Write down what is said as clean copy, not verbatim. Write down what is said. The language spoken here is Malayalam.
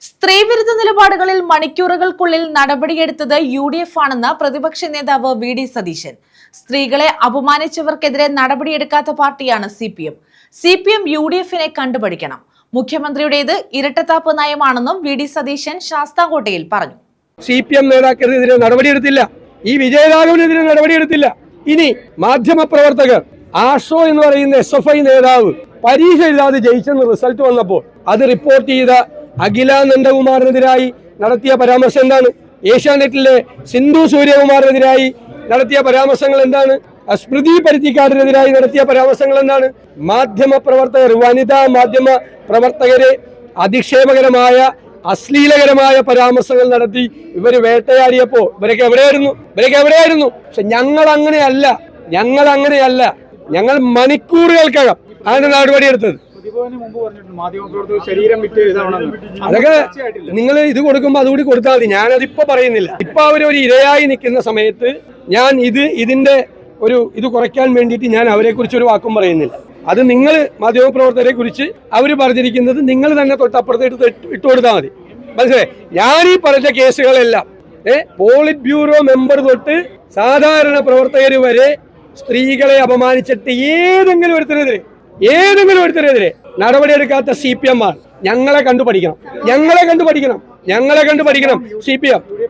സ്ത്രീവിരുദ്ധ നിലപാടുകളിൽ മണിക്കൂറുകൾക്കുള്ളിൽ നടപടിയെടുത്തത് UDF ആണെന്ന് പ്രതിപക്ഷ നേതാവ് VD സതീശൻ. സ്ത്രീകളെ അപമാനിച്ചവർക്കെതിരെ നടപടിയെടുക്കാത്ത പാർട്ടിയാണ് CPM UDF-നെ കണ്ടുപഠിക്കണം. മുഖ്യമന്ത്രിയുടേത് ഇരട്ടത്താപ്പ് നയമാണെന്നും VD സതീശൻ ശാസ്താംകോട്ടയിൽ പറഞ്ഞു. CPM നേതാക്കൾക്കെതിരെ നടപടിയെടുത്തില്ല, ഈ വിജയരാഘവനെതിരെ നടപടിയെടുത്തില്ല. ഇനി മാധ്യമപ്രവർത്തകർ ആഷോ എന്ന് പറയുന്ന SFI നേതാവ് പരീക്ഷ എഴുതാതെ ജയിച്ചെന്ന് റിസൾട്ട് വന്നപ്പോൾ അത് റിപ്പോർട്ട് ചെയ്ത അഖില നന്ദകുമാറിനെതിരായി നടത്തിയ പരാമർശം എന്താണ്? ഏഷ്യാനെറ്റിലെ സിന്ധു സൂര്യകുമാറിനെതിരായി നടത്തിയ പരാമർശങ്ങൾ എന്താണ്? സ്മൃതി പരുത്തിക്കാടിനെതിരായി നടത്തിയ പരാമർശങ്ങൾ എന്താണ്? മാധ്യമപ്രവർത്തകർ, വനിതാ മാധ്യമ പ്രവർത്തകരെ അധിക്ഷേപകരമായ അശ്ലീലകരമായ പരാമർശങ്ങൾ നടത്തി ഇവർ വേട്ടയാടിയപ്പോ ഇവരൊക്കെ എവിടെയായിരുന്നു? പക്ഷെ ഞങ്ങൾ അങ്ങനെയല്ല, ഞങ്ങൾ മണിക്കൂറുകൾക്കകം അതിന്റെ നടപടിയെടുത്തത്. അതൊക്കെ നിങ്ങൾ ഇത് കൊടുക്കുമ്പോൾ അതുകൂടി കൊടുത്താൽ മതി, ഞാനതിപ്പോ പറയുന്നില്ല. ഇപ്പൊ അവരൊരു ഇരയായി നിൽക്കുന്ന സമയത്ത് ഞാൻ ഇതിന്റെ ഇത് കുറയ്ക്കാൻ വേണ്ടിയിട്ട് ഞാൻ അവരെ കുറിച്ച് ഒരു വാക്കും പറയുന്നില്ല. അത് നിങ്ങൾ മാധ്യമപ്രവർത്തകരെ കുറിച്ച് അവർ പറഞ്ഞിരിക്കുന്നത് നിങ്ങൾ തന്നെ തൊട്ടപ്പുറത്ത് ഇട്ട് കൊടുത്താൽ മതി. മനസ്സിലായി? ഞാൻ ഈ പറഞ്ഞ കേസുകളെല്ലാം പോളിറ്റ് ബ്യൂറോ മെമ്പർ തൊട്ട് സാധാരണ പ്രവർത്തകർ വരെ സ്ത്രീകളെ അപമാനിച്ചിട്ട് ഏതെങ്കിലും ഒരുത്തരെതിരെ നടപടിയെടുക്കാത്ത CPM ആണ്. ഞങ്ങളെ കണ്ടുപഠിക്കണം CPM.